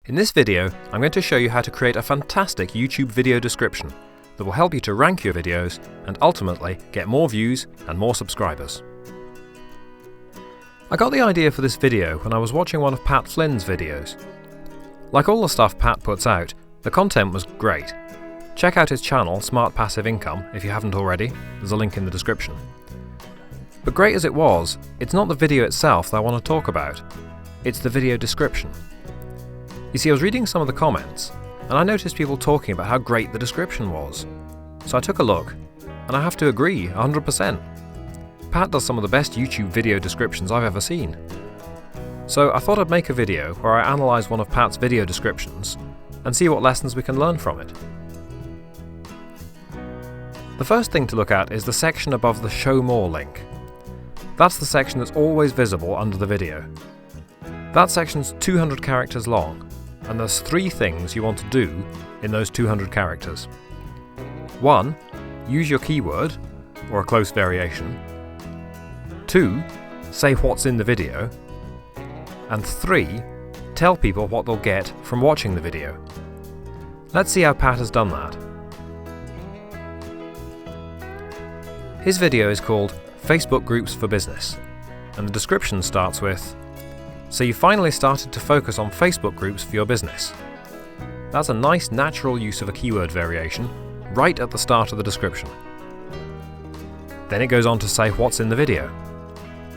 In this video, I'm going to show you how to create a fantastic YouTube video description that will help you to rank your videos and ultimately get more views and more subscribers. I got the idea for this video when I was watching one of Pat Flynn's videos. Like all the stuff Pat puts out, the content was great. Check out his channel, Smart Passive Income, if you haven't already. There's a link in the description. But great as it was, it's not the video itself that I want to talk about. It's the video description. You see, I was reading some of the comments, and I noticed people talking about how great the description was. So I took a look, and I have to agree 100%. Pat does some of the best YouTube video descriptions I've ever seen. So I thought I'd make a video where I analyse one of Pat's video descriptions and see what lessons we can learn from it. The first thing to look at is the section above the Show More link. That's the section that's always visible under the video. That section's 200 characters long, and there's 3 things you want to do in those 200 characters. 1. Use your keyword, or a close variation. 2. Say what's in the video. And 3. Tell people what they'll get from watching the video. Let's see how Pat has done that. His video is called Facebook Groups for Business, and the description starts with, "So you finally started to focus on Facebook groups for your business." That's a nice natural use of a keyword variation right at the start of the description. Then it goes on to say what's in the video.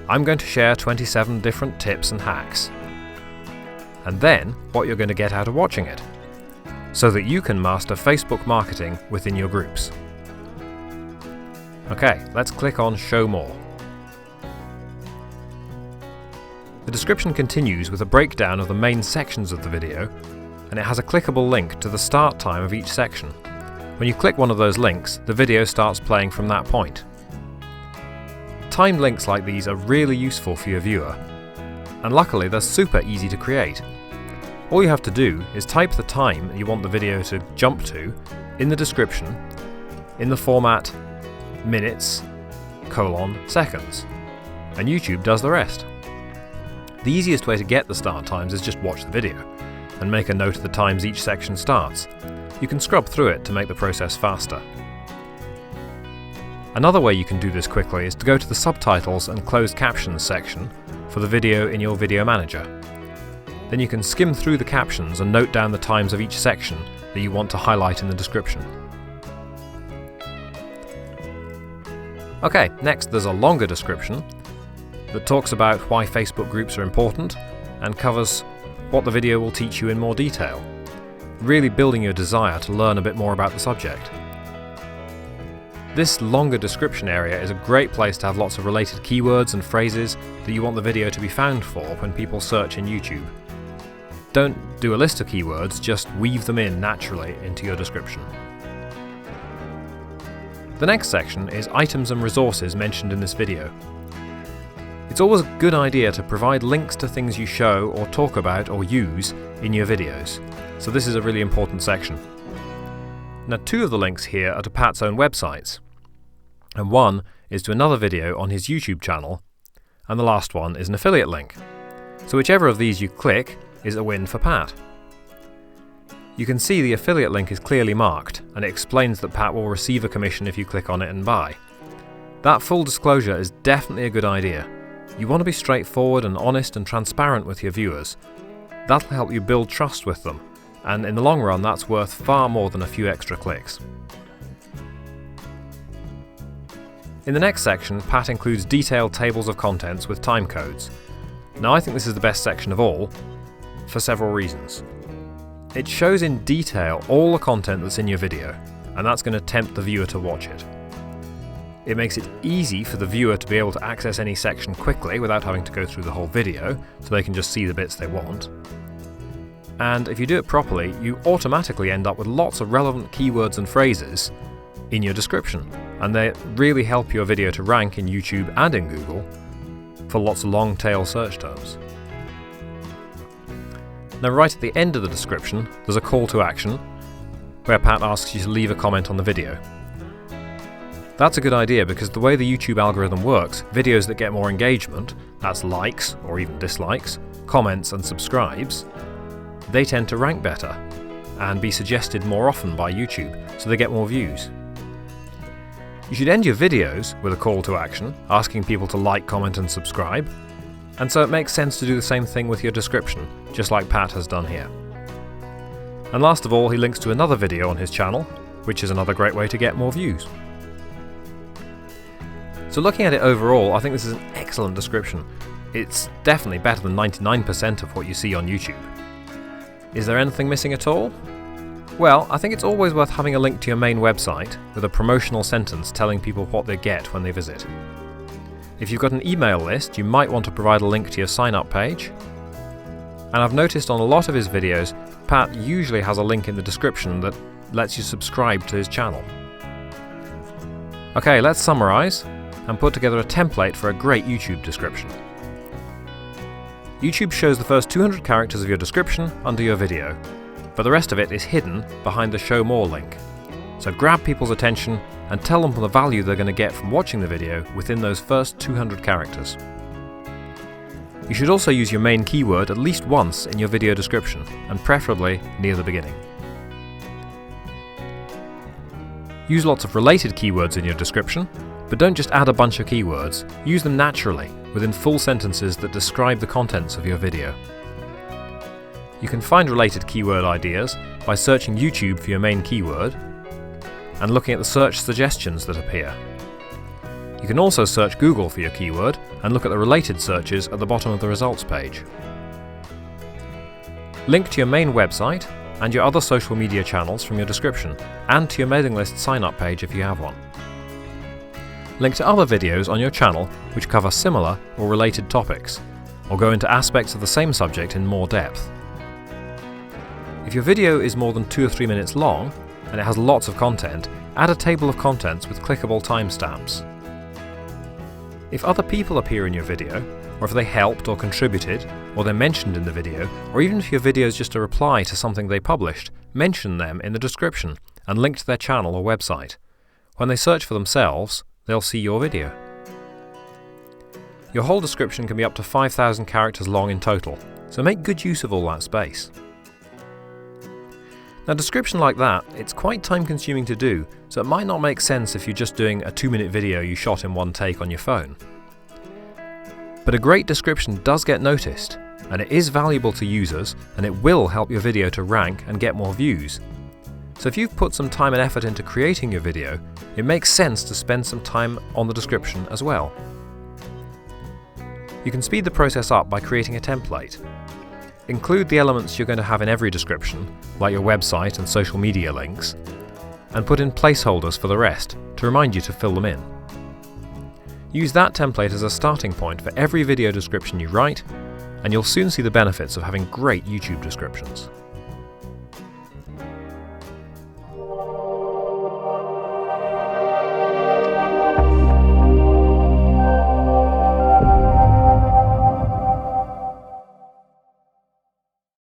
I'm going to share 27 different tips and hacks. And then what you're going to get out of watching it, so that you can master Facebook marketing within your groups. Okay, let's click on Show More. The description continues with a breakdown of the main sections of the video, and it has a clickable link to the start time of each section. When you click one of those links, the video starts playing from that point. Timed links like these are really useful for your viewer, and luckily they're super easy to create. All you have to do is type the time that you want the video to jump to in the description in the format minutes, seconds, and YouTube does the rest. The easiest way to get the start times is just watch the video and make a note of the times each section starts. You can scrub through it to make the process faster. Another way you can do this quickly is to go to the subtitles and closed captions section for the video in your video manager. Then you can skim through the captions and note down the times of each section that you want to highlight in the description. Okay, next there's a longer description that talks about why Facebook groups are important and covers what the video will teach you in more detail, really building your desire to learn a bit more about the subject. This longer description area is a great place to have lots of related keywords and phrases that you want the video to be found for when people search in YouTube. Don't do a list of keywords, just weave them in naturally into your description. The next section is items and resources mentioned in this video. It's always a good idea to provide links to things you show or talk about or use in your videos, so this is a really important section. Now, 2 of the links here are to Pat's own websites, and 1 is to another video on his YouTube channel, and the last one is an affiliate link. So whichever of these you click is a win for Pat. You can see the affiliate link is clearly marked, and it explains that Pat will receive a commission if you click on it and buy. That full disclosure is definitely a good idea. You want to be straightforward and honest and transparent with your viewers. That'll help you build trust with them, and in the long run that's worth far more than a few extra clicks. In the next section, Pat includes detailed tables of contents with time codes. Now, I think this is the best section of all, for several reasons. It shows in detail all the content that's in your video, and that's going to tempt the viewer to watch it. It makes it easy for the viewer to be able to access any section quickly without having to go through the whole video, so they can just see the bits they want. And if you do it properly, you automatically end up with lots of relevant keywords and phrases in your description, and they really help your video to rank in YouTube and in Google for lots of long tail search terms. Now, right at the end of the description, there's a call to action where Pat asks you to leave a comment on the video. That's a good idea because the way the YouTube algorithm works, videos that get more engagement, that's likes or even dislikes, comments and subscribes, they tend to rank better and be suggested more often by YouTube, so they get more views. You should end your videos with a call to action, asking people to like, comment and subscribe, and so it makes sense to do the same thing with your description, just like Pat has done here. And last of all, he links to another video on his channel, which is another great way to get more views. So looking at it overall, I think this is an excellent description. It's definitely better than 99% of what you see on YouTube. Is there anything missing at all? Well, I think it's always worth having a link to your main website with a promotional sentence telling people what they get when they visit. If you've got an email list, you might want to provide a link to your sign-up page. And I've noticed on a lot of his videos, Pat usually has a link in the description that lets you subscribe to his channel. Okay, let's summarise and put together a template for a great YouTube description. YouTube shows the first 200 characters of your description under your video, but the rest of it is hidden behind the Show More link. So grab people's attention and tell them the value they're going to get from watching the video within those first 200 characters. You should also use your main keyword at least once in your video description, and preferably near the beginning. Use lots of related keywords in your description, but don't just add a bunch of keywords, use them naturally, within full sentences that describe the contents of your video. You can find related keyword ideas by searching YouTube for your main keyword and looking at the search suggestions that appear. You can also search Google for your keyword and look at the related searches at the bottom of the results page. Link to your main website and your other social media channels from your description, and to your mailing list sign-up page if you have one. Link to other videos on your channel which cover similar or related topics, or go into aspects of the same subject in more depth. If your video is more than 2 or 3 minutes long, and it has lots of content, add a table of contents with clickable timestamps. If other people appear in your video, or if they helped or contributed, or they're mentioned in the video, or even if your video is just a reply to something they published, mention them in the description and link to their channel or website. When they search for themselves, they'll see your video. Your whole description can be up to 5,000 characters long in total, so make good use of all that space. Now, a description like that, it's quite time consuming to do, so it might not make sense if you're just doing a 2-minute video you shot in one take on your phone. But a great description does get noticed, and it is valuable to users, and it will help your video to rank and get more views. So if you've put some time and effort into creating your video, it makes sense to spend some time on the description as well. You can speed the process up by creating a template. Include the elements you're going to have in every description, like your website and social media links, and put in placeholders for the rest to remind you to fill them in. Use that template as a starting point for every video description you write, and you'll soon see the benefits of having great YouTube descriptions.